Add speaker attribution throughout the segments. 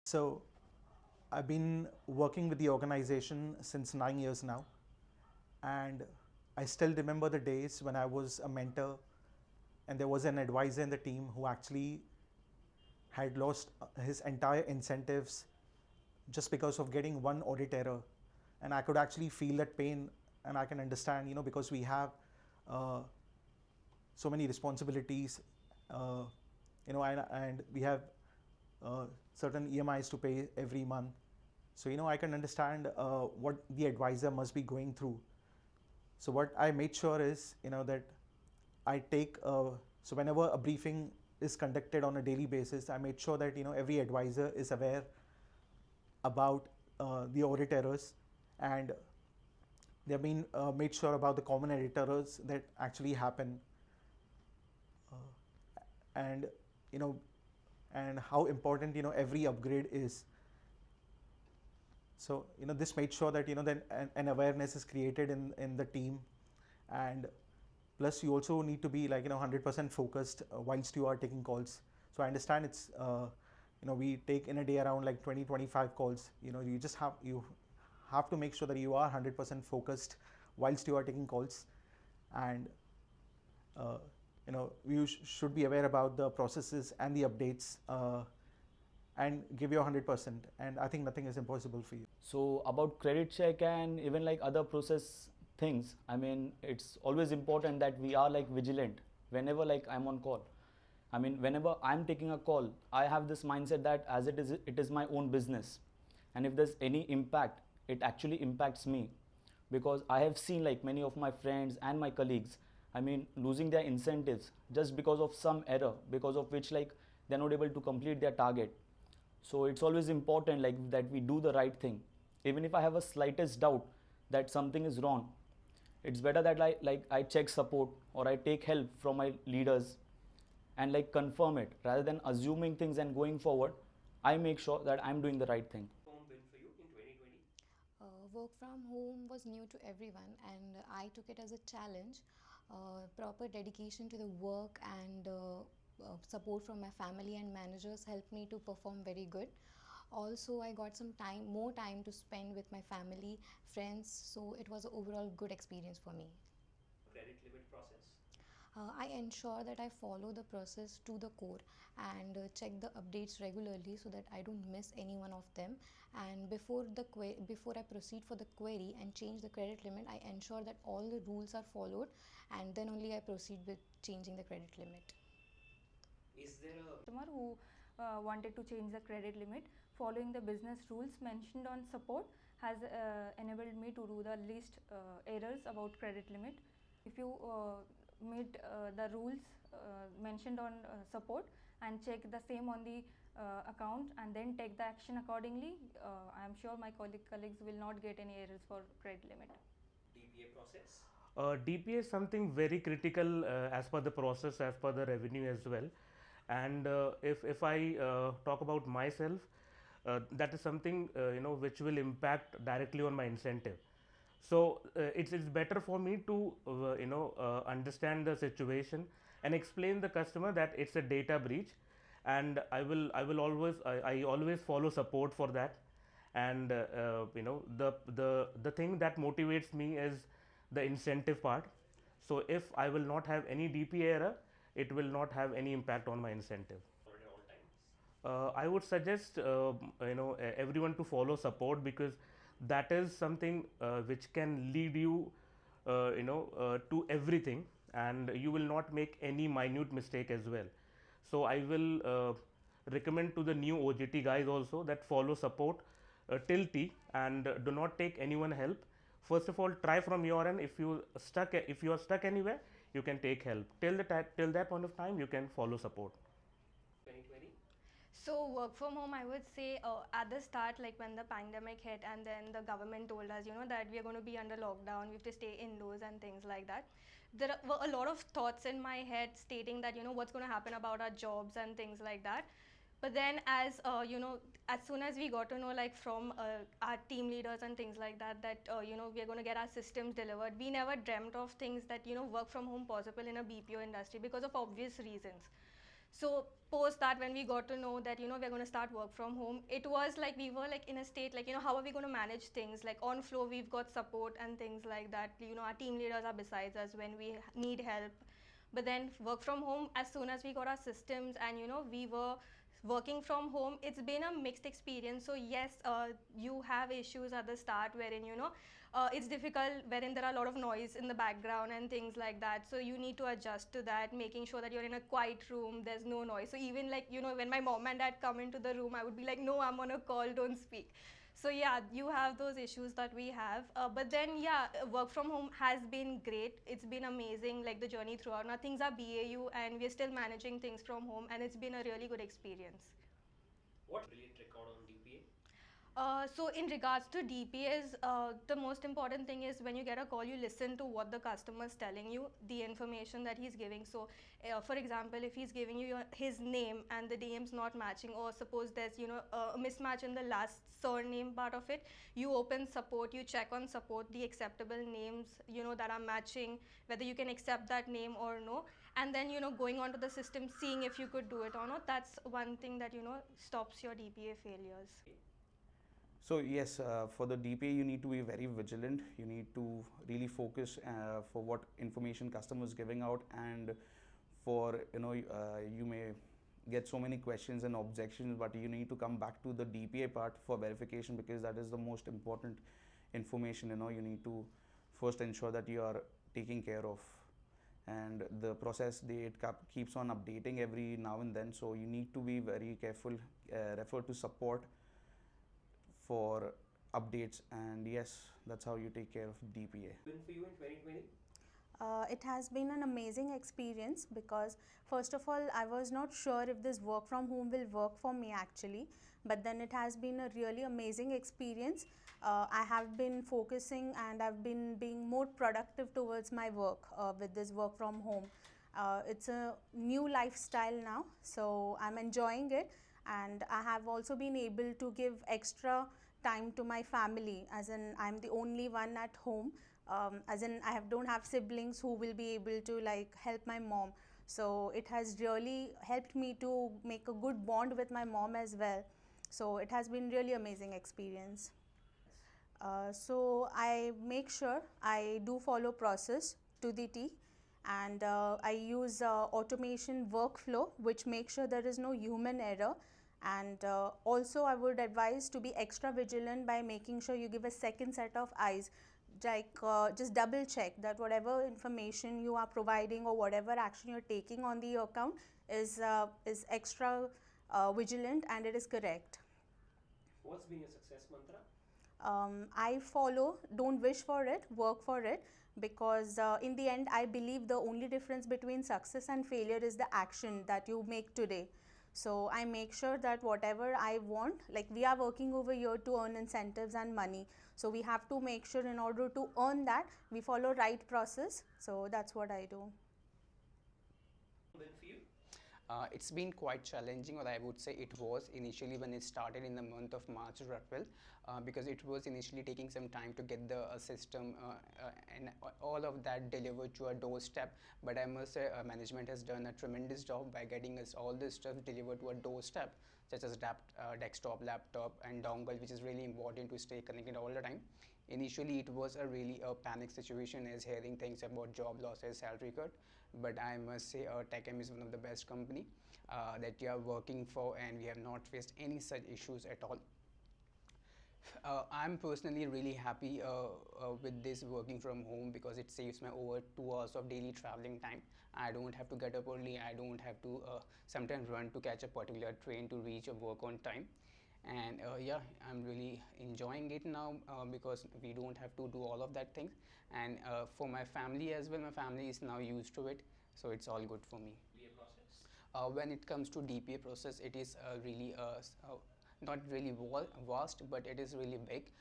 Speaker 1: So I've been working with the organization since 9 years now, and I still remember the days when I was a mentor and there was an advisor in the team who actually had lost his entire incentives just because of getting one audit error. And I could actually feel that pain, and I can understand, because we have uh, so many responsibilities, uh, and we have certain EMIs to pay every month. So, I can understand what the advisor must be going through. So what I made sure is, that I take, so whenever a briefing is conducted on a daily basis, I made sure that, every advisor is aware about the audit errors, and they've been made sure about the common errors that actually happen, and, you know, and how important, every upgrade is. So, this made sure that, then an awareness is created in the team, and plus you also need to be, like, 100% focused whilst you are taking calls. So I understand it's, we take in a day around like 20-25 calls. You have to make sure that you are 100% focused whilst you are taking calls, and uh, you should be aware about the processes and the updates, and give your 100%, and I think nothing is impossible for you.
Speaker 2: So about credit check and even like other process things, I mean, it's always important that we are like vigilant whenever like I'm on call. I mean, whenever I'm taking a call, I have this mindset that as it is my own business, and if there's any impact, it actually impacts me, because I have seen like many of my friends and my colleagues, I mean, losing their incentives just because of some error, because of which like they're not able to complete their target. So it's always important like that we do the right thing. Even if I have a slightest doubt that something is wrong, it's better that I check support or I take help from my leaders and like confirm it rather than assuming things. And going forward, I make sure that I'm doing the right thing.
Speaker 3: Home been for you in 2020?
Speaker 4: Work from home was new to everyone, and I took it as a challenge. Proper dedication to the work and support from my family and managers helped me to perform very good. Also, I got some more time to spend with my family, friends, so it was an overall good experience for me.
Speaker 3: Credit limit process?
Speaker 4: I ensure that I follow the process to the core and check the updates regularly so that I don't miss any one of them. And before I proceed for the query and change the credit limit, I ensure that all the rules are followed, and then only I proceed with changing the credit limit.
Speaker 3: Is there a
Speaker 5: customer who wanted to change the credit limit, following the business rules mentioned on support has enabled me to do the least errors about credit limit. If you meet the rules mentioned on support and check the same on the account and then take the action accordingly, I am sure my colleagues will not get any errors for credit limit.
Speaker 3: DPA process?
Speaker 6: DPA is something very critical as per the process, as per the revenue as well. And if I talk about myself, that is something which will impact directly on my incentive. So it's better for me to understand the situation and explain the customer that it's a data breach, and I always follow support for that. And the thing that motivates me is the incentive part. So if I will not have any DPA error, it will not have any impact on my incentive.
Speaker 3: At all times?
Speaker 6: I would suggest everyone to follow support, because that is something which can lead you to everything, and you will not make any minute mistake as well. So I will recommend to the new OJT guys also that follow support till T, and do not take anyone help. First of all, try from your end. If you are stuck anywhere, you can take help. Till that point of time, you can follow support.
Speaker 3: 2020?
Speaker 7: So work from home, I would say at the start, like when the pandemic hit and then the government told us, that we are going to be under lockdown, we have to stay indoors and things like that. There were a lot of thoughts in my head stating that, what's going to happen about our jobs and things like that. But then as soon as we got to know, like from our team leaders and things like that, we are going to get our systems delivered, we never dreamt of things that, work from home possible in a BPO industry because of obvious reasons. So post that, when we got to know that, we're going to start work from home, it was like we were like in a state like, how are we going to manage things? Like on floor we've got support and things like that. Our team leaders are besides us when we need help. But then work from home, as soon as we got our systems and we were working from home, it's been a mixed experience. So yes, you have issues at the start wherein it's difficult, wherein there are a lot of noise in the background and things like that, so you need to adjust to that, making sure that you're in a quiet room, there's no noise. So even like when my mom and dad come into the room, I would be like, no, I'm on a call, don't speak. So yeah, you have those issues that we have, but then yeah, work from home has been great. It's been amazing, like the journey throughout. Now things are BAU and we're still managing things from home, and it's been a really good experience.
Speaker 3: What brilliant record on DPA?
Speaker 7: So in regards to DPAs, the most important thing is when you get a call, you listen to what the customer is telling you, the information that he's giving. So for example, if he's giving you his name and the name's not matching, or suppose there's a mismatch in the last surname part of it, you open support, you check on support the acceptable names that are matching, whether you can accept that name or no, and then going onto the system, seeing if you could do it or not. That's one thing that stops your DPA failures.
Speaker 8: So yes, for the DPA you need to be very vigilant. You need to really focus for what information customer is giving out, and for you may get so many questions and objections, but you need to come back to the DPA part for verification, because that is the most important information. You need to first ensure that you are taking care of, and the process keeps on updating every now and then, so you need to be very careful. Refer to support for updates, and yes, that's how you take care of DPA.
Speaker 3: Win for you in 2020?
Speaker 9: It has been an amazing experience, because first of all, I was not sure if this work from home will work for me actually, but then it has been a really amazing experience. I have been focusing and I've been being more productive towards my work with this work from home. It's a new lifestyle now, so I'm enjoying it, and I have also been able to give extra time to my family, as in I'm the only one at home, as in don't have siblings who will be able to like help my mom. So it has really helped me to make a good bond with my mom as well. So it has been really amazing experience. So I make sure I do follow process to the T, and I use automation workflow which makes sure there is no human error. And also I would advise to be extra vigilant by making sure you give a second set of eyes, like just double check that whatever information you are providing or whatever action you're taking on the account is extra vigilant and it is correct.
Speaker 3: What's been your success mantra?
Speaker 9: I follow don't wish for it, work for it, because in the end I believe the only difference between success and failure is the action that you make today. So I make sure that whatever I want, like we are working over here to earn incentives and money, so we have to make sure in order to earn that we follow right process. So that's what I do.
Speaker 3: Win for you?
Speaker 10: It's been quite challenging, or I would say it was initially when it started in the month of March or April, because it was initially taking some time to get the system and all of that delivered to our doorstep. But I must say management has done a tremendous job by getting us all this stuff delivered to our doorstep, such as desktop, laptop and dongle, which is really important to stay connected all the time. Initially it was a really panic situation, as hearing things about job losses, salary cut, but I must say TechM is one of the best company that you are working for, and we have not faced any such issues at all. I'm personally really happy with this working from home, because it saves me over 2 hours of daily traveling time. I don't have to get up early, I don't have to sometimes run to catch a particular train to reach a work on time. And yeah, I'm really enjoying it now because we don't have to do all of that things. And for my family as well, my family is now used to it, so it's all good for me.
Speaker 3: DPA process?
Speaker 10: When it comes to DPA process, it is really not really vast, but it is really big.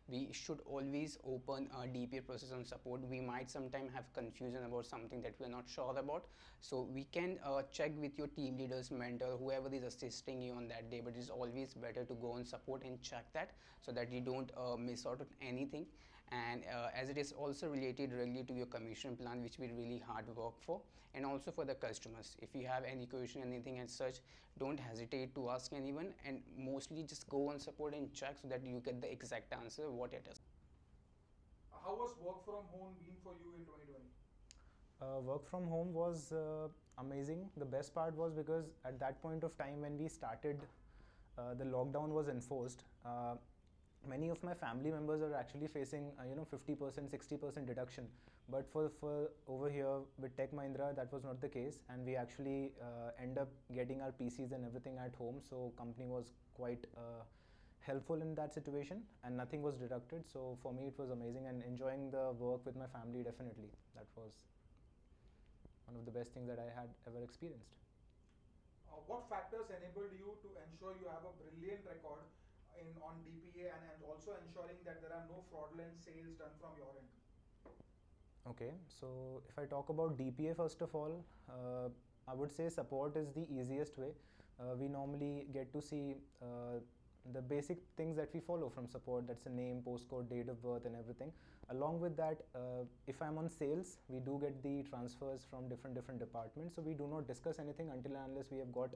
Speaker 10: We should always open a DPA process on support. We might sometimes have confusion about something that we're not sure about, so we can check with your team leaders, mentor, whoever is assisting you on that day, but it's always better to go on support and check that, so that you don't miss out on anything. and as it is also related really to your commission plan, which we really hard work for, and also for the customers. If you have any question, anything as such, don't hesitate to ask anyone, and mostly just go on support and check so that you get the exact answer what it is.
Speaker 11: How was work from home been for you in 2020?
Speaker 12: Work from home was amazing. The best part was because at that point of time when we started, the lockdown was enforced. Many of my family members are actually facing 50%, 60% deduction, but for over here with Tech Mahindra that was not the case, and we actually end up getting our PCs and everything at home, so company was quite helpful in that situation and nothing was deducted. So for me it was amazing, and enjoying the work with my family, definitely that was one of the best things that I had ever experienced.
Speaker 11: What factors enabled you to ensure you have a brilliant record on DPA and also ensuring that there are no fraudulent sales done from your end?
Speaker 12: Okay, so if I talk about DPA, first of all, I would say support is the easiest way. We normally get to see the basic things that we follow from support, that's a name, postcode, date of birth and everything. Along with that, if I'm on sales, we do get the transfers from different departments, so we do not discuss anything until and unless we have got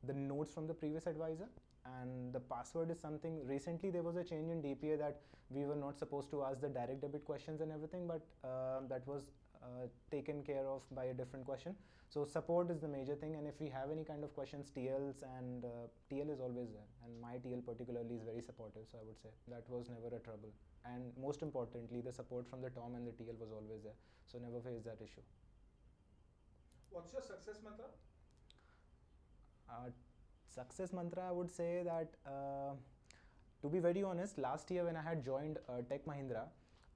Speaker 12: the notes from the previous advisor. And the password is something, recently there was a change in DPA that we were not supposed to ask the direct debit questions and everything, but that was taken care of by a different question. So support is the major thing, and if we have any kind of questions, TLs and TL is always there, and my TL particularly is very supportive, so I would say that was never a trouble. And most importantly, the support from the Tom and the TL was always there, so never faced that issue.
Speaker 11: What's your success mantra?
Speaker 12: Success mantra, I would say that to be very honest, last year when I had joined Tech Mahindra,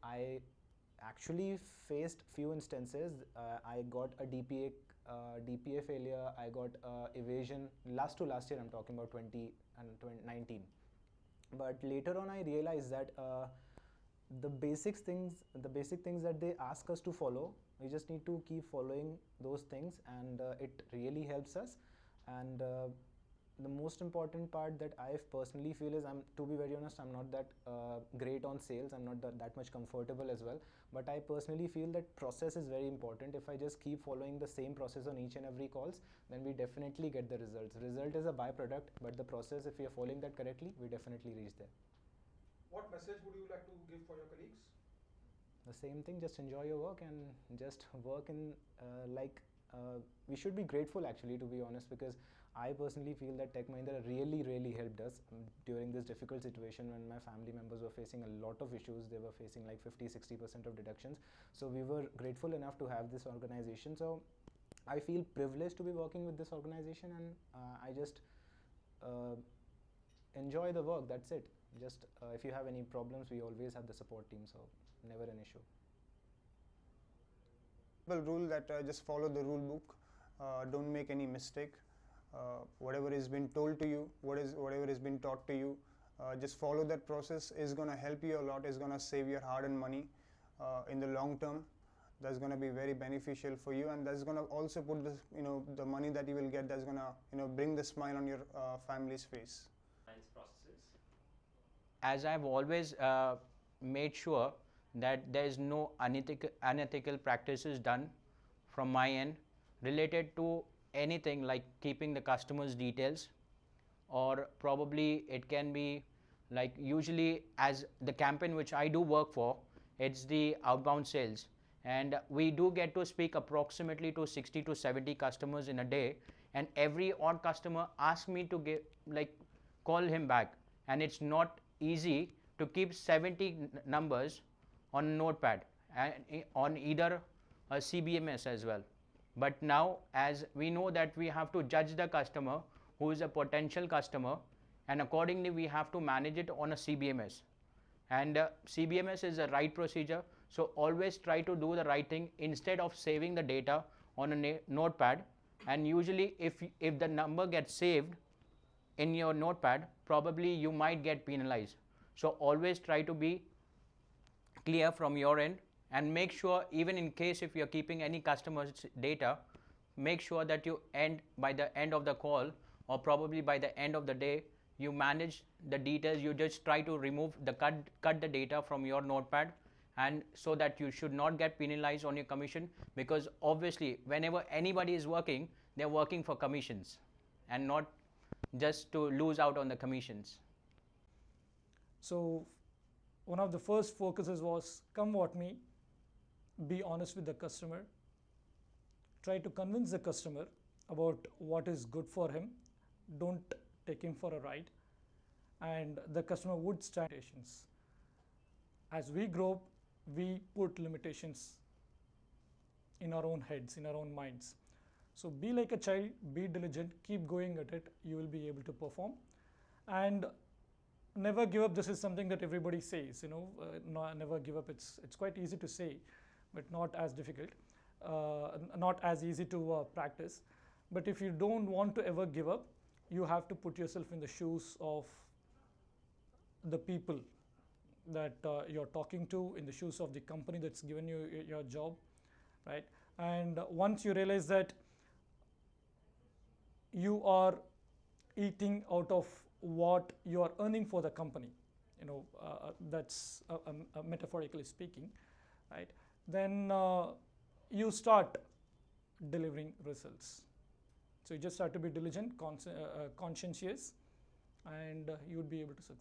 Speaker 12: I actually faced few instances. I got a DPA failure, I got evasion, last year I'm talking about 2019. But later on I realized that the basic things that they ask us to follow, we just need to keep following those things, and it really helps us. And the most important part that I personally feel is, to be very honest, I'm not that great on sales, I'm not that much comfortable as well, but I personally feel that process is very important. If I just keep following the same process on each and every calls, then we definitely get the results. Result is a byproduct, but the process, if we are following that correctly, we definitely reach there.
Speaker 11: What message would you like to give for your colleagues?
Speaker 12: The same thing, just enjoy your work and just work in we should be grateful actually, to be honest, because I personally feel that Tech Mahindra really helped us during this difficult situation when my family members were facing a lot of issues. They were facing like 50-60% of deductions. So we were grateful enough to have this organization. So I feel privileged to be working with this organization, and I just enjoy the work, that's it. Just if you have any problems, we always have the support team, so never an issue.
Speaker 13: Rule that just follow the rule book, don't make any mistake. Whatever has been told to you, whatever has been taught to you, just follow that process. Is going to help you a lot, is going to save your hard-earned money in the long term. That's going to be very beneficial for you, and that's going to also put this, the money that you will get, that's going to bring the smile on your family's face.
Speaker 10: As I've always made sure that there is no unethical practices done from my end related to anything like keeping the customer's details, or probably it can be like, usually as the campaign which I do work for, it's the outbound sales, and we do get to speak approximately to 60 to 70 customers in a day, and every odd customer asks me to call him back, and it's not easy to keep 70 numbers on notepad and on either a CBMS as well. But now, as we know that we have to judge the customer who is a potential customer, and accordingly we have to manage it on a CBMS, and CBMS is the right procedure. So always try to do the right thing instead of saving the data on a notepad. And usually if the number gets saved in your notepad, probably you might get penalized. So always try to be clear from your end, and make sure, even in case if you're keeping any customer's data, make sure that you by the end of the call, or probably by the end of the day,
Speaker 14: you manage the details, you just try to remove the cut the data from your notepad, and so that you should not get penalized on your commission, because obviously whenever anybody is working, they're working for commissions and not just to lose out on the commissions.
Speaker 15: So one of the first focuses was come what may, be honest with the customer, try to convince the customer about what is good for him, don't take him for a ride, and the customer would stand limitations. As we grow, we put limitations in our own heads, in our own minds. So be like a child, be diligent, keep going at it, you will be able to perform. And never give up. This is something that everybody says, never give up. It's quite easy to say, but not as difficult, not as easy to practice. But if you don't want to ever give up, you have to put yourself in the shoes of the people that you're talking to, in the shoes of the company that's given you your job, right? And once you realize that you are eating out of what you are earning for the company, that's metaphorically speaking, right? Then you start delivering results. So you just have to be diligent, conscientious, and you would be able to succeed.